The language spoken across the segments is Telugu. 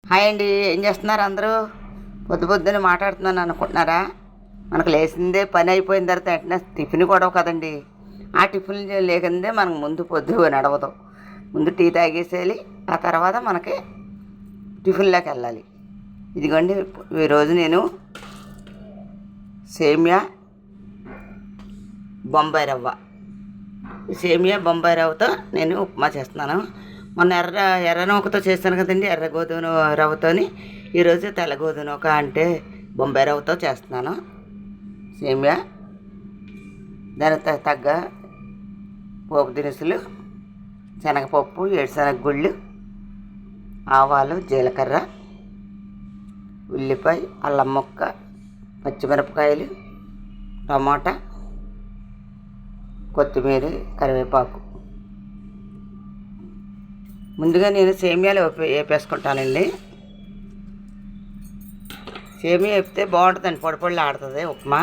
హాయ్ అండి, ఏం చేస్తున్నారు అందరూ? పొద్దున్నే మాట్లాడుతున్నాను అనుకుంటున్నారా? మనకు లేచిందే పని అయిపోయిన తర్వాత వెంటనే టిఫిన్ కూడా కదండి. ఆ టిఫిన్ లేకుందే మనకు ముందు పొద్దు నడవదు. ముందు టీ తాగేసేయాలి, ఆ తర్వాత మనకి టిఫిన్లోకి వెళ్ళాలి. ఇదిగోండి, ఈరోజు నేను సేమియా బొంబాయి రవ్వ బొంబాయి రవ్వతో నేను ఉప్మా చేస్తున్నాను. మొన్న ఎర్ర నూకతో చేస్తాను కదండి, ఎర్ర గోధుమ రవ్వతోని. ఈరోజు తెల్ల గోధుమ నూక అంటే బొంబాయి రవ్వతో చేస్తున్నాను సేమియా. దానికి తగ్గ పోపు దినుసులు, శనగపప్పు, ఏడుశనగ గుళ్ళు, ఆవాలు, జీలకర్ర, ఉల్లిపాయ, అల్లం ముక్క, పచ్చిమిరపకాయలు, టమాటా, కొత్తిమీర, కరివేపాకు. ముందుగా నేను సేమియాలు వేపేసుకుంటానండి. సేమియా వేపితే బాగుంటుందండి, పొడి ఆడుతుంది ఉప్మా.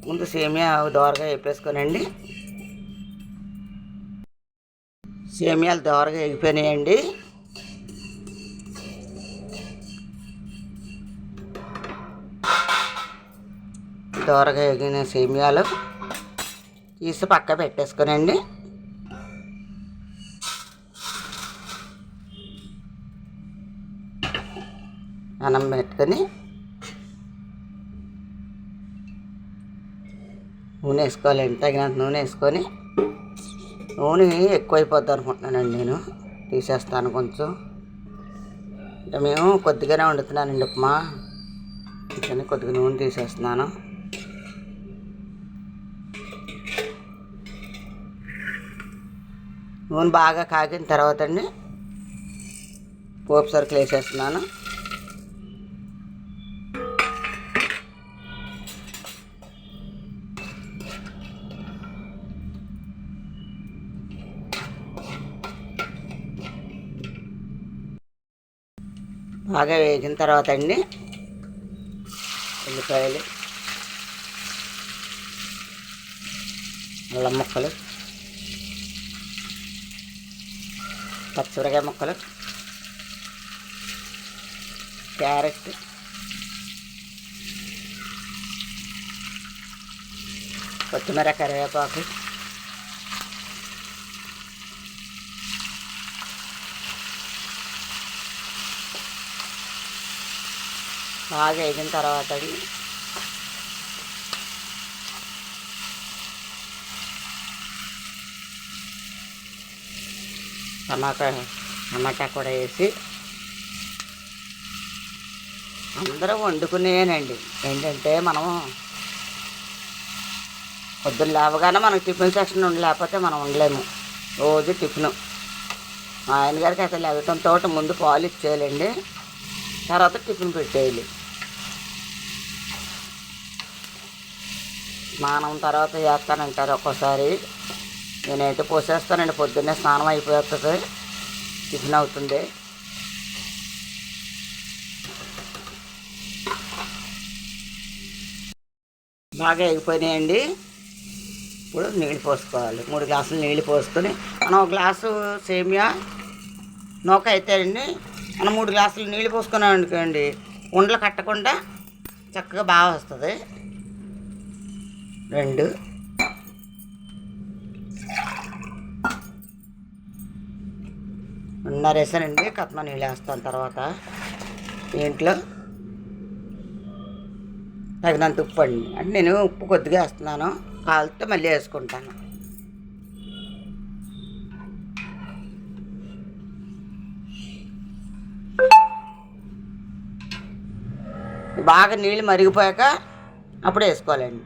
ముందు సేమియా దోరగా వేపేసుకోనండి. సేమియాలు దోరగా వేగిపోయినాయండి. దోరగా వేగిన సేమియాలు తీసి పక్క పెట్టేసుకోనండి. అన్నం పెట్టుకొని నూనె వేసుకోవాలండి. తగినంత నూనె వేసుకొని, నూనె ఎక్కువైపోద్ది అనుకుంటున్నానండి, నేను తీసేస్తాను కొంచెం. అంటే మేము కొద్దిగానే వండుతున్నానండి ఉప్మా, అందుకని కొద్దిగా నూనె తీసేస్తున్నాను. నూనె బాగా కాగిన తర్వాత అండి పోపు సరుకులు వేసేస్తున్నాను. బాగా వేగిన తర్వాత అండి ఉల్లిపాయలు, అల్లం ముక్కలు, పచ్చిమిరకాయ ముక్కలు, క్యారెట్, కొత్తిమీర, కరివేపాకు, బాగా వేగిన తర్వాత టమాటా కూడా వేసి, అందరూ వండుకునేనండి. ఏంటంటే మనం పొద్దున్న లేవగానే మనకు టిఫిన్ సెక్షన్ లేకపోతే మనం ఉండలేము. రోజు టిఫిను. మా ఆయన గారికి అయితే లేవటంతో ముందు పాలు ఇచ్చేయాలండి, తర్వాత టిఫిన్ పెట్టేయాలి. స్నానం తర్వాత చేస్తానంటారు ఒక్కోసారి. నేనైతే పోసేస్తానండి, పొద్దున్నే స్నానం అయిపోతుంది, టిఫిన్ అవుతుంది. బాగా ఎగిపోయినాయండి. ఇప్పుడు నీళ్ళు పోసుకోవాలి. 3 గ్లాసులు నీళ్ళు పోసుకొని, మనం 1 గ్లాసు సేమియా నూక అయితే అండి, మనం 3 గ్లాసులు నీళ్ళు పోసుకున్నాం అనుకోండి, ఉండలు కట్టకుండా చక్కగా బాగా వస్తుంది. 2 వేసానండి. కట్న నీళ్ళు వేస్తాను. తర్వాత దీంట్లో తగినంత ఉప్పు అండి, అంటే నేను ఉప్పు కొద్దిగా వేస్తున్నాను, కాలితే మళ్ళీ వేసుకుంటాను. బాగా నీళ్ళు మరిగిపోయాక అప్పుడు వేసుకోవాలండి.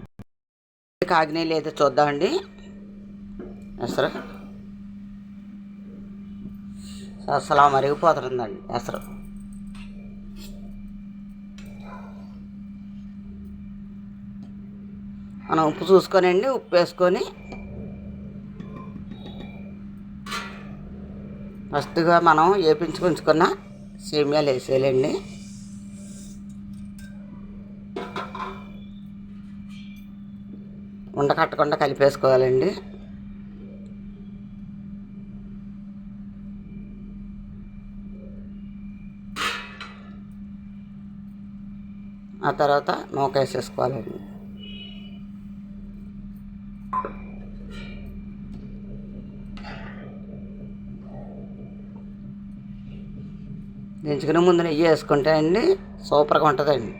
కాగినాయి లేదో చూద్దామండి. అసలు మరిగిపోతుందండి ఎసరు. మనం ఉప్పు చూసుకొనండి, ఉప్పు వేసుకొని ఫస్ట్గా మనం వేపించుకుంచుకున్న సేమియాలు వేసేయాలండి. ఉండకట్టకుండా కలిపేసుకోవాలండి. ఆ తర్వాత నూక వేసేసుకోవాలండి. దించుకునే ముందు నెయ్యి వేసుకుంటే అండి సూపర్గా ఉంటుందండి.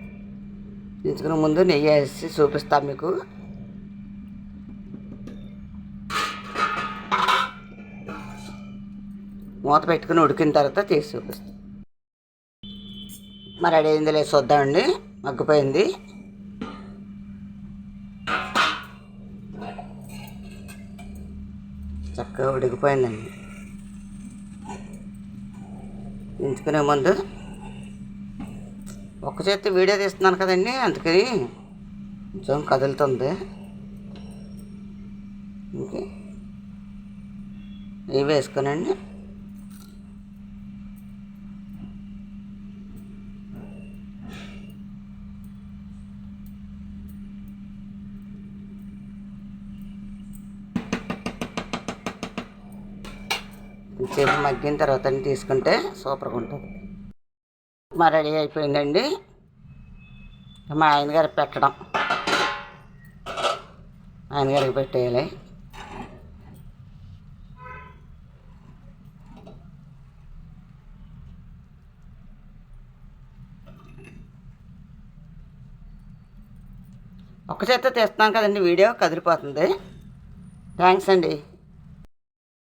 దించుకునే ముందు నెయ్యి వేసి చూపిస్తాను మీకు. మూత పెట్టుకుని ఉడికిన తర్వాత తీసి చూపిస్తాం. మరి రెడీ అయింది లేదు చూద్దామండి. మగ్గిపోయింది. చక్కగా ఉడికిపోయిందండి. దించుకునే ముందు ఒక్క చేతి వీడియో తీస్తున్నాను కదండి, అందుకని కొంచెం కదులుతుంది. ఇంకే ఇవి వేసుకోనండి. కొంచెం మగ్గిన తర్వాత తీసుకుంటే సూపర్గా ఉంటుంది. మా రెడీ అయిపోయిందండి. మా ఆయనగారికి పెట్టడం, ఆయనగారికి పెట్టేయాలి. ఒక్క చేత్తో తీస్తున్నాను కదండి, వీడియో కదిలిపోతుంది. థ్యాంక్స్ అండి.